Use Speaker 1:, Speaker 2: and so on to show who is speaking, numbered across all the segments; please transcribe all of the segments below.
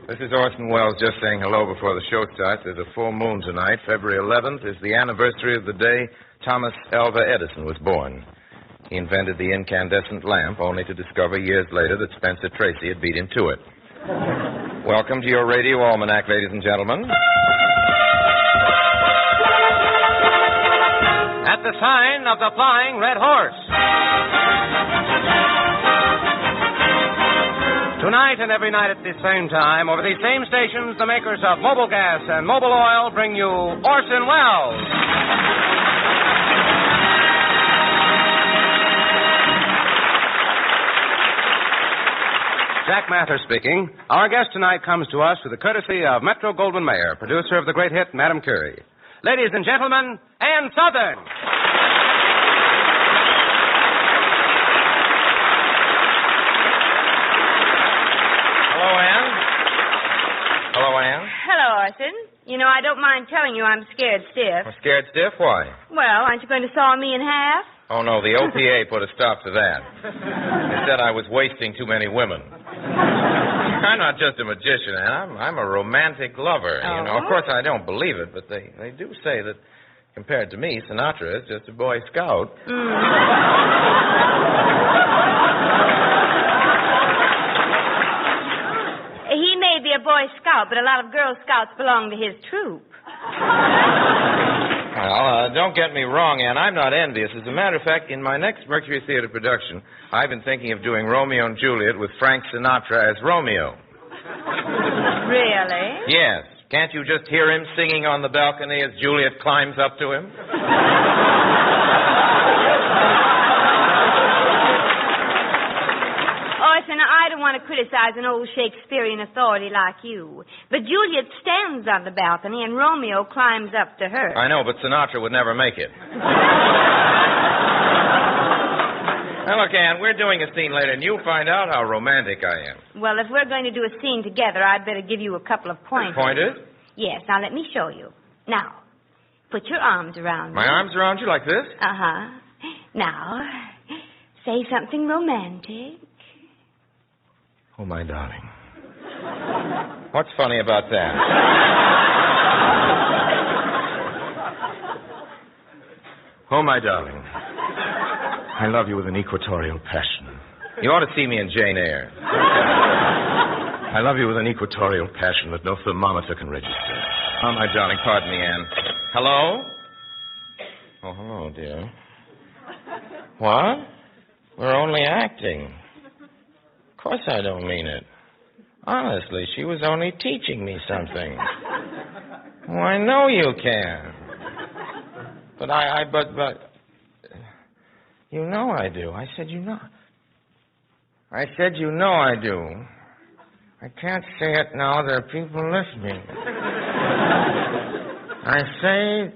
Speaker 1: This is Orson Welles just saying hello before the show starts. There's a full moon tonight. February 11th is the anniversary of the day Thomas Alva Edison was born. He invented the incandescent lamp, only to discover years later that Spencer Tracy had beat him to it. Welcome to your radio almanac, ladies and gentlemen.
Speaker 2: At the sign of the Flying Red Horse. Tonight and every night at the same time, over these same stations, the makers of Mobile Gas and Mobile Oil bring you Orson Welles. Jack Mather speaking. Our guest tonight comes to us with the courtesy of Metro-Goldwyn-Mayer, producer of the great hit Madame Curie. Ladies and gentlemen, Ann Sothern.
Speaker 1: Hello, Ann. Hello, Ann.
Speaker 3: Hello, Orson. You know, I don't mind telling you I'm scared stiff.
Speaker 1: I'm scared stiff? Why?
Speaker 3: Well, aren't you going to saw me in half?
Speaker 1: Oh, no, the OPA put a stop to that. They said I was wasting too many women. I'm not just a magician, Ann. I'm a romantic lover.
Speaker 3: Oh?
Speaker 1: You know, of course, I don't believe it, but they do say that compared to me, Sinatra is just a Boy Scout.
Speaker 3: He may be a Boy Scout, but a lot of Girl Scouts belong to his troop.
Speaker 1: Well, don't get me wrong, Ann. I'm not envious. As a matter of fact, in my next Mercury Theater production, I've been thinking of doing Romeo and Juliet with Frank Sinatra as Romeo.
Speaker 3: Really?
Speaker 1: Yes. Can't you just hear him singing on the balcony as Juliet climbs up to him?
Speaker 3: Orson, I don't want to criticize an old Shakespearean authority like you, but Juliet stands on the balcony and Romeo climbs up to her.
Speaker 1: I know, but Sinatra would never make it. Now, look, Ann, we're doing a scene later, and you'll find out how romantic I am.
Speaker 3: Well, if we're going to do a scene together, I'd better give you a couple of pointers.
Speaker 1: Pointers?
Speaker 3: Yes, now let me show you. Now, put your arms around me.
Speaker 1: My arms around you like this?
Speaker 3: Uh-huh. Now, say something romantic.
Speaker 1: Oh, my darling. What's funny about that? Oh, my darling. I love you with an equatorial passion. You ought to see me in Jane Eyre. I love you with an equatorial passion that no thermometer can register. Oh, my darling, pardon me, Ann. Hello? Oh, hello, dear. What? We're only acting. Of course I don't mean it. Honestly, she was only teaching me something. Oh, I know you can. But but... You know I do. I said you know. I said you know I do. I can't say it now. There are people listening. I say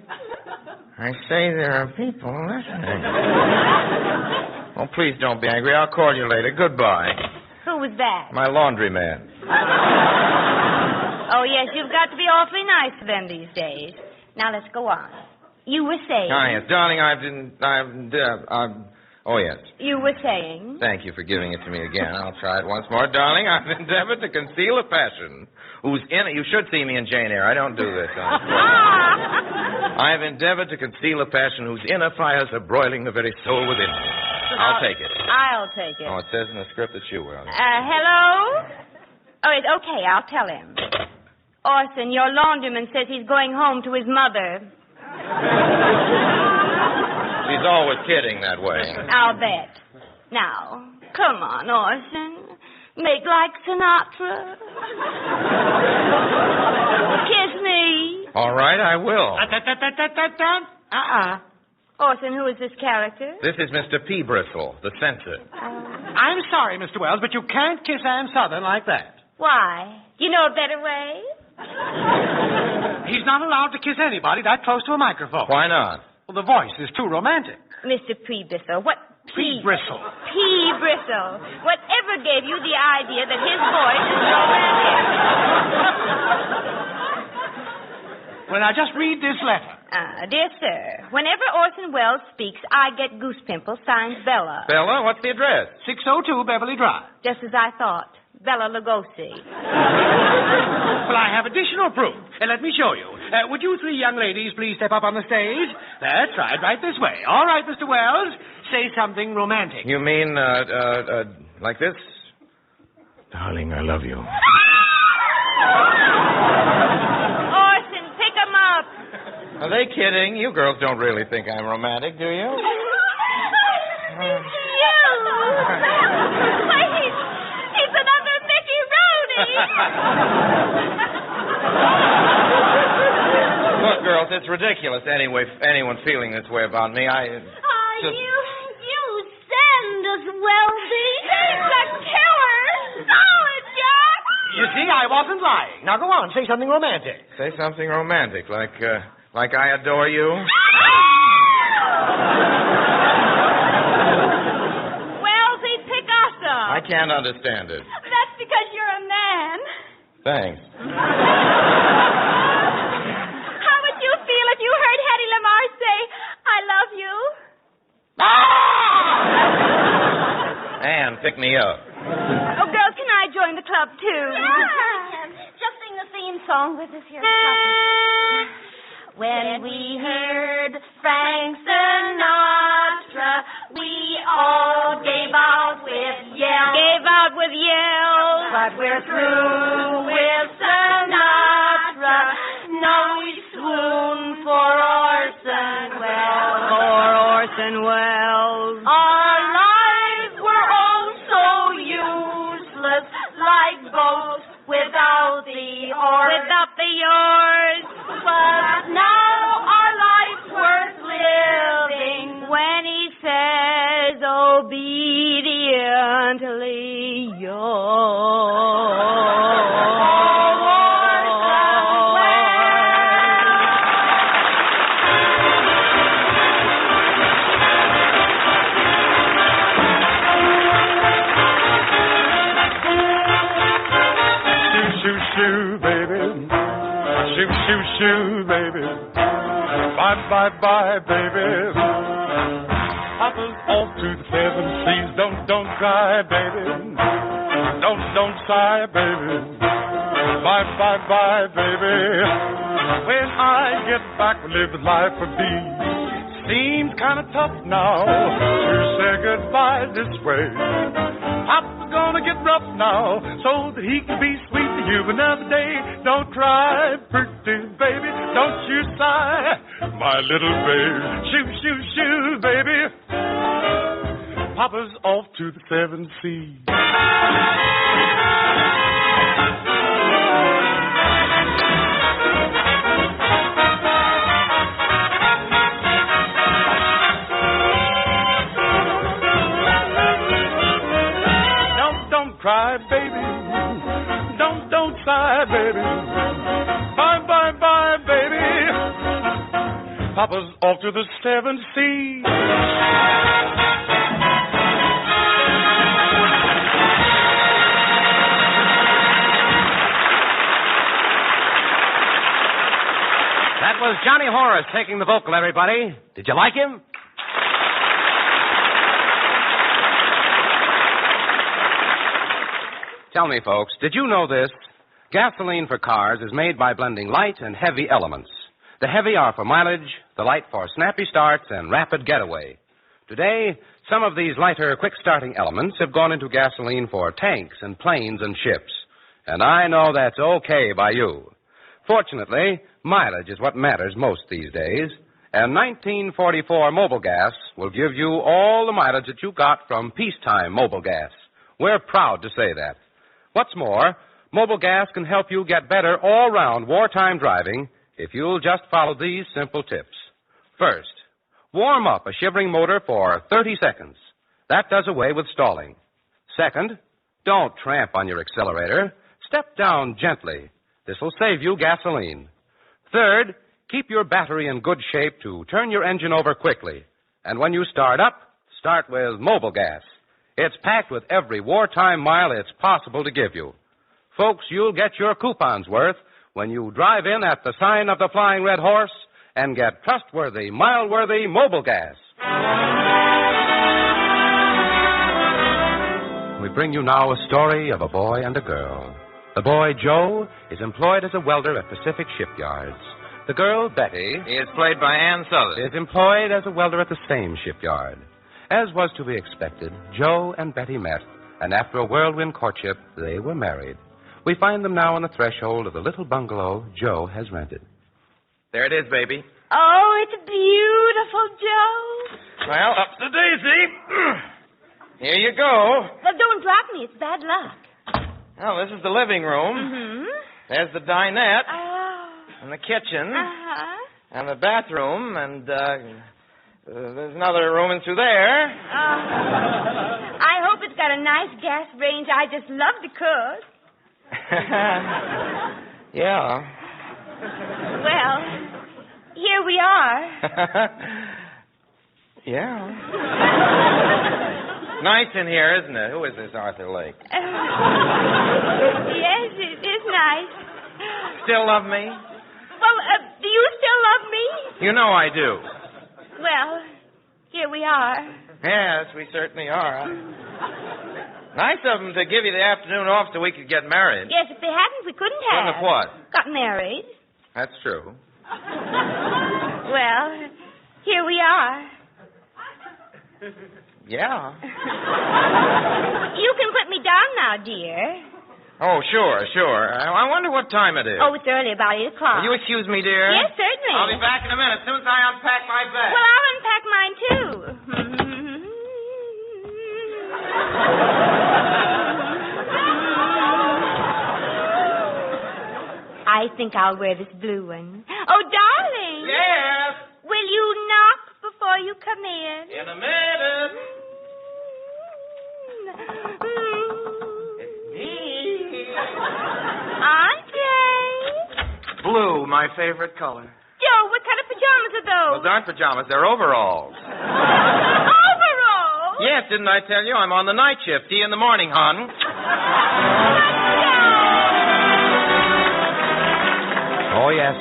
Speaker 1: there are people listening. Oh, please don't be angry. I'll call you later. Goodbye.
Speaker 3: Who was that?
Speaker 1: My laundryman.
Speaker 3: Oh, yes, you've got to be awfully nice to them these days. Now, let's go on. You were saying...
Speaker 1: Ah, yes. Darling, oh, yes.
Speaker 3: You were saying...
Speaker 1: Thank you for giving it to me again. I'll try it once more. Darling, I've endeavored to conceal a passion whose in it... You should see me in Jane Eyre. I don't do this. I've endeavored to conceal a passion whose inner fires are broiling the very soul within me. I'll take it.
Speaker 3: I'll take it.
Speaker 1: Oh, it says in the script that you will.
Speaker 3: Hello? Oh, it's okay. I'll tell him. Orson, your laundryman says he's going home to his mother.
Speaker 1: She's always kidding that way.
Speaker 3: I'll bet. Now, come on, Orson. Make like Sinatra. Kiss me.
Speaker 1: All right, I will.
Speaker 3: Orson, who is this character?
Speaker 1: This is Mr. P. Bristle, the censor.
Speaker 2: I'm sorry, Mr. Wells, but you can't kiss Ann Sothern like that.
Speaker 3: Why? Do you know a better way?
Speaker 2: He's not allowed to kiss anybody that close to a microphone.
Speaker 1: Why not?
Speaker 2: Well, the voice is too romantic.
Speaker 3: Mr. P. Bristle, what...
Speaker 2: P. Bristle.
Speaker 3: P. Bristle. Whatever gave you the idea that his voice is romantic?
Speaker 2: Well, now, just read this letter.
Speaker 3: Dear sir, whenever Orson Welles speaks, I get goose pimples, signed Bella.
Speaker 1: Bella, what's the address?
Speaker 2: 602 Beverly Drive.
Speaker 3: Just as I thought. Bella Lugosi.
Speaker 4: I have additional proof. Let me show you. Would you three young ladies please step up on the stage? That's right this way. All right, Mr. Wells. Say something romantic.
Speaker 1: You mean, like this? Darling, I love you.
Speaker 3: Orson, pick 'em up.
Speaker 1: Are they kidding? You girls don't really think I'm romantic, do you?
Speaker 3: Wait, he's another Mickey Rooney.
Speaker 1: Look, girls, it's ridiculous. Anyway, anyone feeling this way about me,
Speaker 3: You send us, Weldy. He's a killer. Solid, Jack.
Speaker 4: You see, I wasn't lying. Now go on, say something romantic.
Speaker 1: Say something romantic, like I adore you.
Speaker 3: Weldy, pick us up.
Speaker 1: I can't understand it.
Speaker 3: That's because you're a man.
Speaker 1: Thanks.
Speaker 3: How would you feel if you heard Hedy Lamarr say, I love you?
Speaker 1: Anne, pick me up.
Speaker 3: Oh, girls, can I join the club, too?
Speaker 5: Yeah. Just sing the theme song with us here. When we heard Frank Sinatra, we all gave out with yells.
Speaker 3: Gave out with yells.
Speaker 5: But we're through with Sinatra. Now we swoon for Orson Welles.
Speaker 3: For Orson Welles.
Speaker 5: Our lives were oh so useless, like boats without the oars.
Speaker 3: Without the yours.
Speaker 5: But now our life's worth living
Speaker 3: When he says obediently yours.
Speaker 6: Shoo, baby. Shoo, shoo, shoo, baby. Bye, bye, bye, baby. Papa's off to the seven seas. Don't cry, baby. Don't sigh, baby. Bye, bye, bye, baby. When I get back, we'll live the life for me. Seems kind of tough now to say goodbye this way. Papa's gonna get rough now so that he can be sweet to you another day. Don't cry, pretty baby, don't you sigh, my little baby. Shoo, shoo, shoo, baby. Papa's off to the seven seas. Cry, baby. Don't sigh, baby. Bye, bye, bye, baby. Papa's off to the seven seas.
Speaker 2: That was Johnny Horace taking the vocal, everybody. Did you like him? Tell me, folks, did you know this? Gasoline for cars is made by blending light and heavy elements. The heavy are for mileage, the light for snappy starts and rapid getaway. Today, some of these lighter, quick-starting elements have gone into gasoline for tanks and planes and ships. And I know that's okay by you. Fortunately, mileage is what matters most these days. And 1944 Mobil Gas will give you all the mileage that you got from peacetime Mobil Gas. We're proud to say that. What's more, Mobil Gas can help you get better all-round wartime driving if you'll just follow these simple tips. First, warm up a shivering motor for 30 seconds. That does away with stalling. Second, don't tramp on your accelerator. Step down gently. This will save you gasoline. Third, keep your battery in good shape to turn your engine over quickly. And when you start up, start with Mobil Gas. It's packed with every wartime mile it's possible to give you. Folks, you'll get your coupons worth when you drive in at the sign of the Flying Red Horse and get trustworthy, mile-worthy Mobil Gas. We bring you now a story of a boy and a girl The boy, Joe, is employed as a welder at Pacific shipyards. The girl, Betty,
Speaker 1: He is played by Ann Sothern.
Speaker 2: is employed as a welder at the same shipyard. As was to be expected, Joe and Betty met, and after a whirlwind courtship, they were married. We find them now on the threshold of the little bungalow Joe has rented.
Speaker 1: There it is, baby.
Speaker 3: Oh, it's beautiful, Joe.
Speaker 1: Well, up the daisy. Here you go.
Speaker 3: Well, don't drop me. It's bad luck.
Speaker 1: Well, this is the living room.
Speaker 3: Mm-hmm.
Speaker 1: There's the dinette
Speaker 3: Oh.
Speaker 1: and the kitchen
Speaker 3: Uh-huh.
Speaker 1: and the bathroom and there's another room in through there.
Speaker 3: I hope it's got a nice gas range. I just love to cook.
Speaker 1: Yeah.
Speaker 3: Well, here we are.
Speaker 1: Yeah. Nice in here, isn't it? Who is this Arthur Lake?
Speaker 3: Yes, it is nice.
Speaker 1: Still love me?
Speaker 3: Well, do you still love me?
Speaker 1: You know I do.
Speaker 3: Well, here we are.
Speaker 1: Yes, we certainly are. Nice of them to give you the afternoon off so we could get married.
Speaker 3: Yes, if they hadn't, we couldn't have.
Speaker 1: Couldn't have what?
Speaker 3: Got married.
Speaker 1: That's true.
Speaker 3: Well, here we are.
Speaker 1: Yeah.
Speaker 3: You can put me down now, dear.
Speaker 1: Oh, sure. I wonder what time it is.
Speaker 3: Oh, it's early, about 8 o'clock.
Speaker 1: Will you excuse me, dear?
Speaker 3: Yes, certainly.
Speaker 1: I'll be back in a minute, as soon as I unpack my bag.
Speaker 3: Well, I'll unpack mine, too. I think I'll wear this blue one. Oh, darling.
Speaker 1: Yes.
Speaker 3: Will you knock before you come in?
Speaker 1: In a minute. It's me.
Speaker 3: Andre.
Speaker 1: Blue, my favorite color.
Speaker 3: Joe, what kind of pajamas are those?
Speaker 1: Those aren't pajamas, they're overalls.
Speaker 3: Overalls?
Speaker 1: Yes, didn't I tell you? I'm on the night shift. See you in the morning, hon.
Speaker 2: Oh, yes.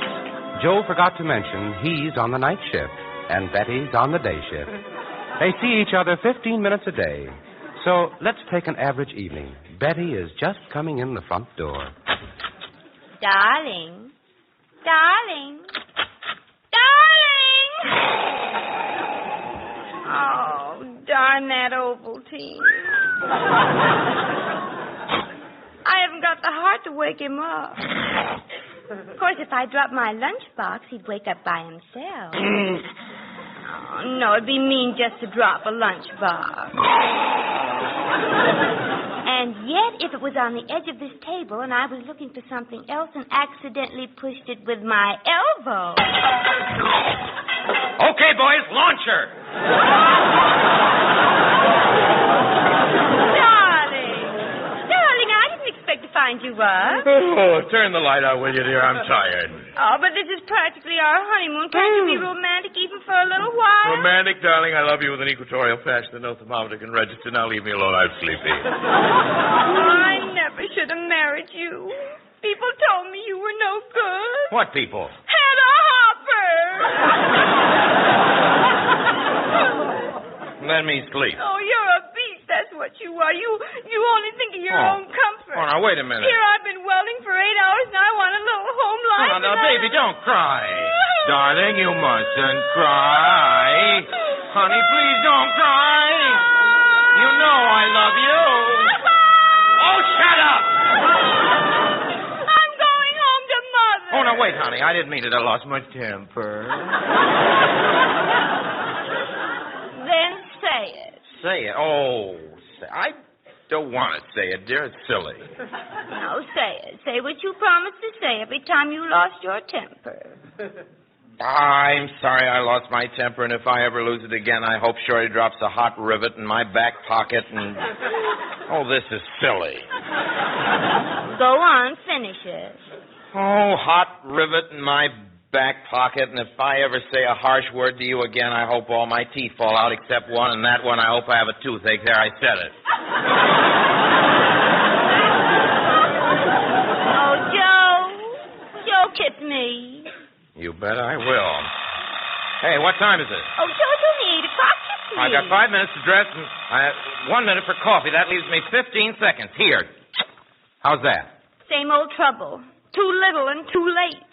Speaker 2: Joe forgot to mention he's on the night shift, and Betty's on the day shift. They see each other 15 minutes a day. So let's take an average evening. Betty is just coming in the front door.
Speaker 3: Darling. Oh, darn that Ovaltine. I haven't got the heart to wake him up. Of course, if I dropped my lunchbox, he'd wake up by himself. Oh, no, it'd be mean just to drop a lunchbox. And yet, if it was on the edge of this table and I was looking for something else and accidentally pushed it with my elbow.
Speaker 1: Okay, boys, launch her.
Speaker 3: Darling, I didn't expect to find you up.
Speaker 1: Oh, turn the light out, will you, dear? I'm tired.
Speaker 3: Oh, but this is practically our honeymoon. Can't you be romantic even for a little while?
Speaker 1: Romantic, darling, I love you with an equatorial passion that no thermometer can register. Now leave me alone. I'm sleepy.
Speaker 3: I never should have married you. People told me you were no good.
Speaker 1: What people?
Speaker 3: Had a hopper.
Speaker 1: Let me sleep.
Speaker 3: Oh, you're a beast. That's what you are. You only think of your own comfort.
Speaker 1: Oh, now, wait a minute.
Speaker 3: Here I've been welding for 8 hours, and I want a little home life.
Speaker 1: Oh, now, baby, don't cry. Darling, you mustn't cry. Honey, please don't cry. You know I love you. Oh, shut up.
Speaker 3: I'm going home to Mother.
Speaker 1: Oh, now, wait, honey. I didn't mean it. I lost my temper.
Speaker 3: Then say it.
Speaker 1: Say it. Oh, I don't want to say it, dear. It's silly.
Speaker 3: No, say it. Say what you promised to say every time you lost your temper.
Speaker 1: I'm sorry I lost my temper, and if I ever lose it again, I hope Shorty drops a hot rivet in my back pocket and... Oh, this is silly.
Speaker 3: Go on, finish it.
Speaker 1: Oh, hot rivet in my back pocket, and if I ever say a harsh word to you again, I hope all my teeth fall out except one, and that one I hope I have a toothache. There, I said it.
Speaker 3: Oh, Joe, kiss me.
Speaker 1: You bet I will. Hey, what time is it?
Speaker 3: Oh, Joe, you need a cock kiss me.
Speaker 1: I got 5 minutes to dress, and 1 minute for coffee. That leaves me 15 seconds. Here. How's that?
Speaker 3: Same old trouble. Too little and too late.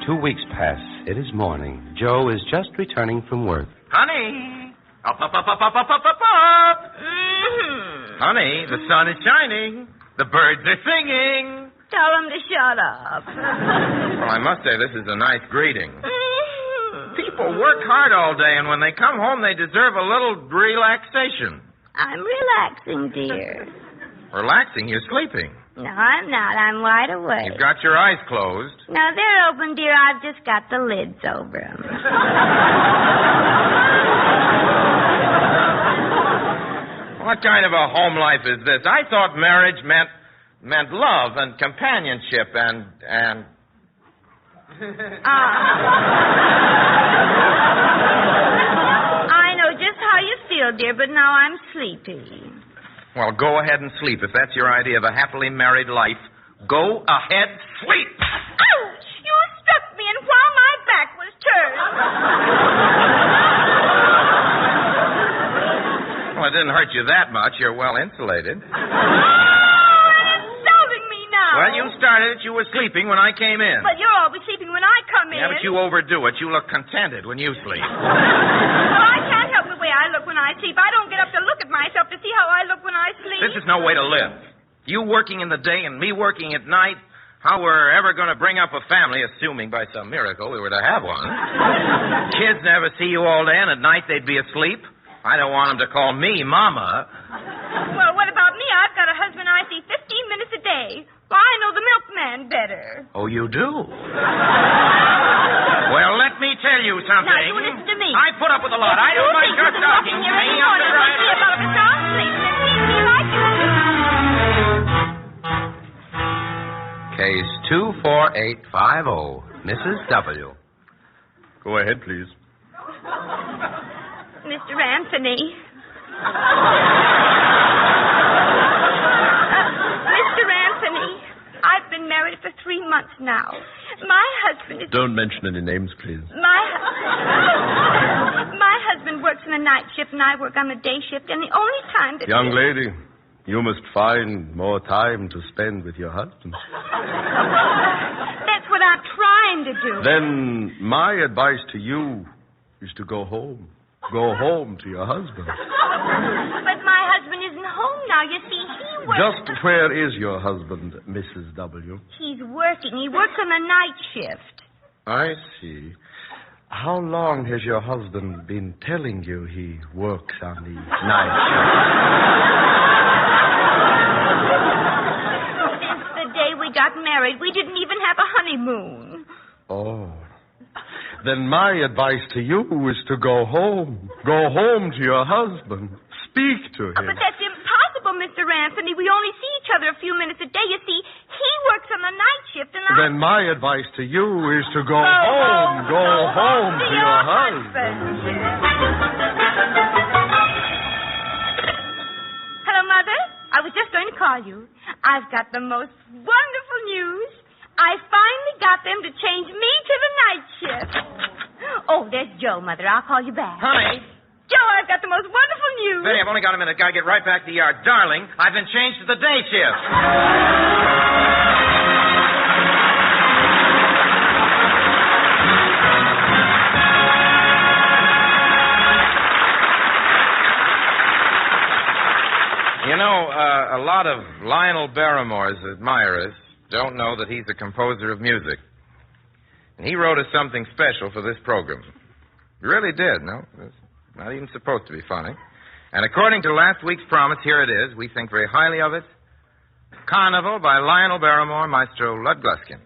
Speaker 2: 2 weeks pass. It is morning. Joe is just returning from work.
Speaker 1: Honey! Up, up, up, up, up, up, up, up, up!
Speaker 3: Mm-hmm.
Speaker 1: Honey, the sun is shining. The birds are singing.
Speaker 3: Tell them to shut up.
Speaker 1: Well, I must say, this is a nice greeting.
Speaker 3: Mm-hmm.
Speaker 1: People work hard all day, and when they come home, they deserve a little relaxation.
Speaker 3: I'm relaxing, dear.
Speaker 1: Relaxing? You're sleeping.
Speaker 3: No, I'm not. I'm wide awake.
Speaker 1: You've got your eyes closed.
Speaker 3: No, they're open, dear. I've just got the lids over them.
Speaker 1: What kind of a home life is this? I thought marriage meant love and companionship and...
Speaker 3: I know just how you feel, dear, but now I'm sleepy.
Speaker 1: Well, go ahead and sleep. If that's your idea of a happily married life, go ahead, sleep.
Speaker 3: Ouch! You struck me, and while my back was turned.
Speaker 1: Well, it didn't hurt you that much. You're well insulated.
Speaker 3: Oh, and insulting me now.
Speaker 1: Well, you started it. You were sleeping when I came in.
Speaker 3: But you're always sleeping when I come in.
Speaker 1: Yeah, but you overdo it. You look contented when you sleep.
Speaker 3: Well, I can't help the way I look when I sleep. I don't get up to look at myself to see how I look when I sleep.
Speaker 1: This is no way to live. You working in the day and me working at night. How we're ever going to bring up a family, assuming by some miracle we were to have one. Kids never see you all day, and at night they'd be asleep. I don't want them to call me Mama.
Speaker 3: Well, what about me? I've got a husband I see 15 minutes a day. Well, I know the milkman better.
Speaker 1: Oh, you do? Well, let me tell you something.
Speaker 3: Now, you listen to me.
Speaker 1: I put up with a lot. I don't mind your talking.
Speaker 3: Here every morning, wake me about the sound sleep, and it seems to me like
Speaker 2: Case 24850, Mrs. W.
Speaker 6: Go ahead, please.
Speaker 3: Mr. Anthony. Mr. Anthony, I've been married for 3 months now. My husband is...
Speaker 6: Don't mention any names, please.
Speaker 3: My husband works in the night shift, and I work on the day shift, and the only time that...
Speaker 6: Young lady, you must find more time to spend with your husband.
Speaker 3: That's what I'm trying to do.
Speaker 6: Then my advice to you is to go home. Go home to your husband.
Speaker 3: But my husband isn't home now. You see, he works...
Speaker 6: Just where is your husband, Mrs. W?
Speaker 3: He's working. He works on the night shift.
Speaker 6: I see. How long has your husband been telling you he works on the night shift?
Speaker 3: Since the day we got married, we didn't even have a honeymoon.
Speaker 6: Oh. Then my advice to you is to go home. Go home to your husband. Speak to him.
Speaker 3: But that's impossible, Mr. Anthony. We only see each other a few minutes a day. You see, he works on the night shift, and I...
Speaker 6: Then my advice to you is to go home. Go home to your husband.
Speaker 3: Hello, Mother. I was just going to call you. I've got the most wonderful news. I finally got them to change me to the night shift. Oh, there's Joe, Mother. I'll call you back.
Speaker 1: Honey.
Speaker 3: Joe, I've got the most wonderful news.
Speaker 1: Betty, I've only got a minute. Gotta get right back to the yard. Darling, I've been changed to the day shift. You know, a lot of Lionel Barrymore's admirers don't know that he's a composer of music. And he wrote us something special for this program. He really did, no? It's not even supposed to be funny. And according to last week's promise, here it is. We think very highly of it. Carnival by Lionel Barrymore, Maestro Lud Gluskin.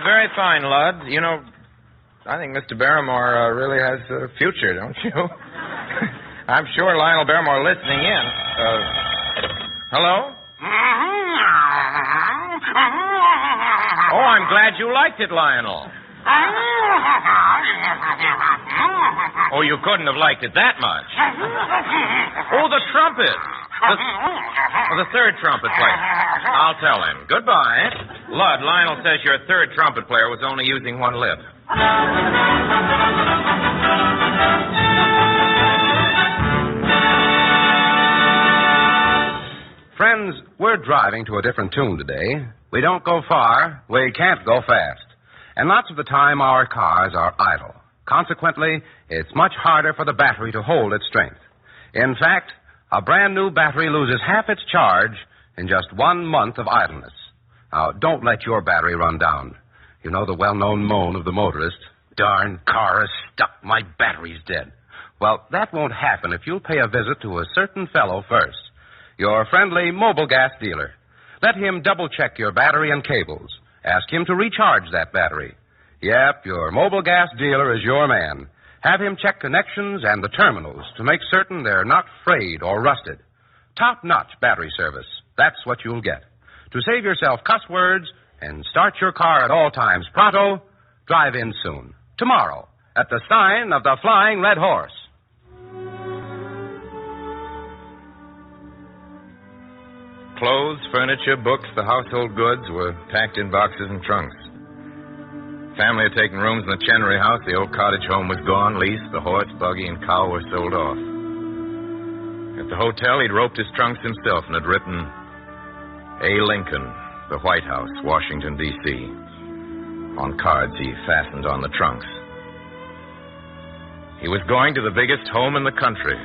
Speaker 1: very fine, Lud. You know, I think Mr. Barrymore really has a future, don't you? I'm sure Lionel Barrymore listening in. Hello? Oh, I'm glad you liked it, Lionel. Oh, you couldn't have liked it that much. Oh, the trumpet. The third trumpet player. I'll tell him. Goodbye. Lud, Lionel says your third trumpet player was only using one lip.
Speaker 2: Friends, we're driving to a different tune today. We don't go far. We can't go fast. And lots of the time, our cars are idle. Consequently, it's much harder for the battery to hold its strength. In fact, a brand new battery loses half its charge in just 1 month of idleness. Now, don't let your battery run down. You know the well-known moan of the motorist, "Darn car is stuck, my battery's dead." Well, that won't happen if you'll pay a visit to a certain fellow first. Your friendly mobile gas dealer. Let him double-check your battery and cables. Ask him to recharge that battery. Yep, your mobile gas dealer is your man. Have him check connections and the terminals to make certain they're not frayed or rusted. Top-notch battery service. That's what you'll get. To save yourself cuss words and start your car at all times pronto, drive in soon. Tomorrow, at the sign of the Flying Red Horse.
Speaker 1: Clothes, furniture, books, the household goods were packed in boxes and trunks. Family had taken rooms in the Chenery house. The old cottage home was gone, leased. The horse, buggy, and cow were sold off. At the hotel, he'd roped his trunks himself and had written, A. Lincoln, the White House, Washington, D.C. On cards he fastened on the trunks. He was going to the biggest home in the country,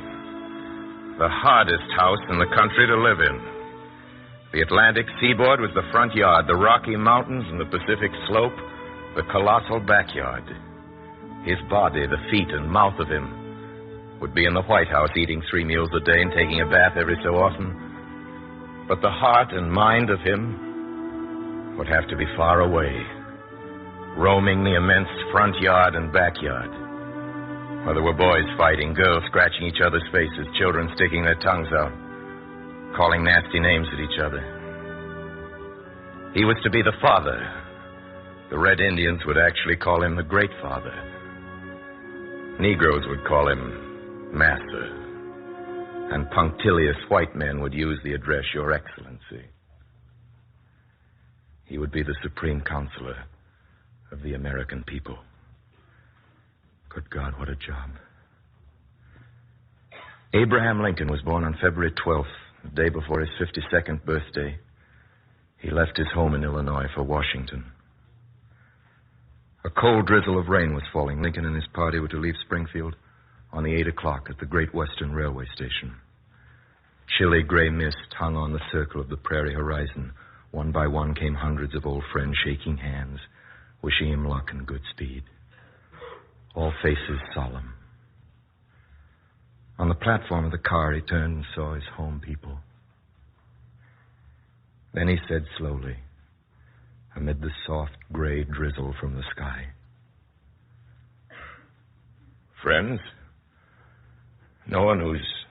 Speaker 1: the hardest house in the country to live in. The Atlantic seaboard was the front yard, the Rocky Mountains and the Pacific slope, the colossal backyard. His body, the feet and mouth of him, would be in the White House eating 3 meals a day and taking a bath every so often. But the heart and mind of him would have to be far away, roaming the immense front yard and backyard, where there were boys fighting, girls scratching each other's faces, children sticking their tongues out, calling nasty names at each other. He was to be the father. The Red Indians would actually call him the Great Father. Negroes would call him Master. And punctilious white men would use the address, Your Excellency. He would be the Supreme Counselor of the American people. Good God, what a job. Abraham Lincoln was born on February 12th, the day before his 52nd birthday. He left his home in Illinois for Washington. A cold drizzle of rain was falling. Lincoln and his party were to leave Springfield on the 8 o'clock at the Great Western Railway Station. Chilly gray mist hung on the circle of the prairie horizon. One by one came hundreds of old friends shaking hands, wishing him luck and good speed. All faces solemn. On the platform of the car, he turned and saw his home people. Then he said slowly, amid the soft gray drizzle from the sky, "Friends, no one who's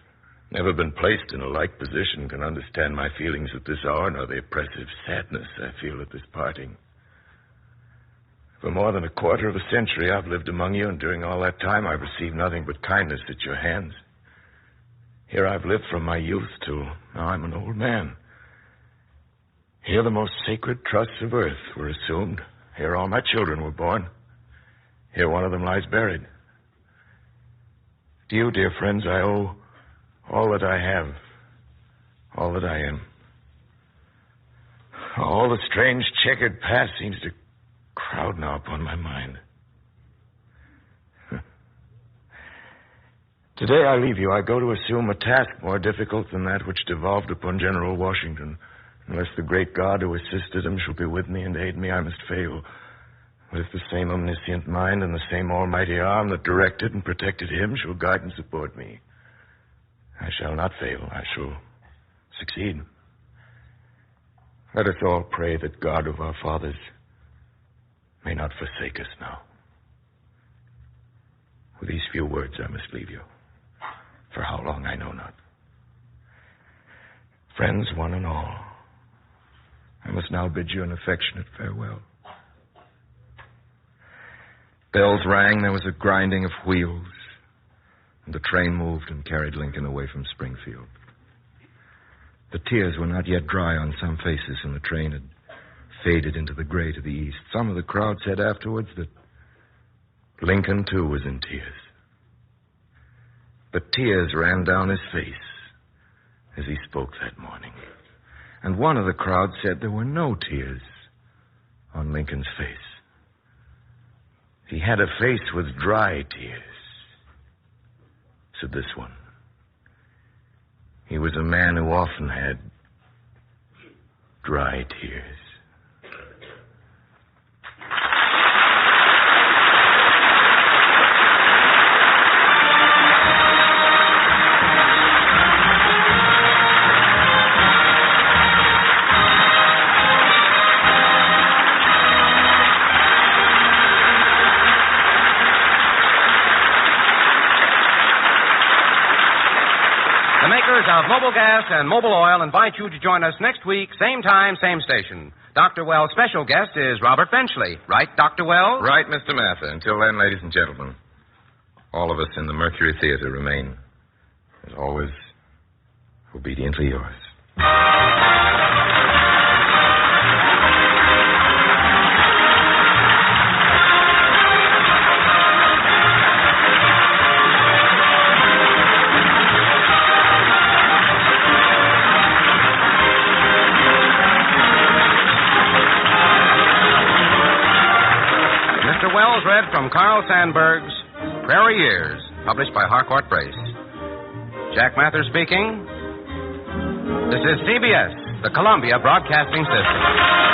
Speaker 1: never been placed in a like position can understand my feelings at this hour, nor the oppressive sadness I feel at this parting. For more than a quarter of a century, I've lived among you, and during all that time, I've received nothing but kindness at your hands. Here I've lived from my youth till now I'm an old man. Here the most sacred trusts of earth were assumed. Here all my children were born. Here one of them lies buried. To you, dear friends, I owe all that I have, all that I am. All the strange checkered past seems to crowd now upon my mind. Today I leave you. I go to assume a task more difficult than that which devolved upon General Washington. Unless the great God who assisted him shall be with me and aid me, I must fail. But if the same omniscient mind and the same almighty arm that directed and protected him shall guide and support me, I shall not fail. I shall succeed. Let us all pray that God of our fathers may not forsake us now. With these few words, I must leave you. For how long, I know not. Friends, one and all, I must now bid you an affectionate farewell. Bells rang, there was a grinding of wheels, and the train moved and carried Lincoln away from Springfield. The tears were not yet dry on some faces, and the train had faded into the gray to the east. Some of the crowd said afterwards that Lincoln, too, was in tears. But tears ran down his face as he spoke that morning. And one of the crowd said there were no tears on Lincoln's face. He had a face with dry tears, said this one. He was a man who often had dry tears.
Speaker 2: Of Mobile Gas and Mobile Oil invite you to join us next week, same time, same station. Dr. Wells' special guest is Robert Benchley. Right, Dr. Wells?
Speaker 1: Right, Mr. Mather. Until then, ladies and gentlemen, all of us in the Mercury Theater remain, as always, obediently yours.
Speaker 2: Wells read from Carl Sandburg's Prairie Years, published by Harcourt Brace. Jack Mather speaking. This is CBS, the Columbia Broadcasting System.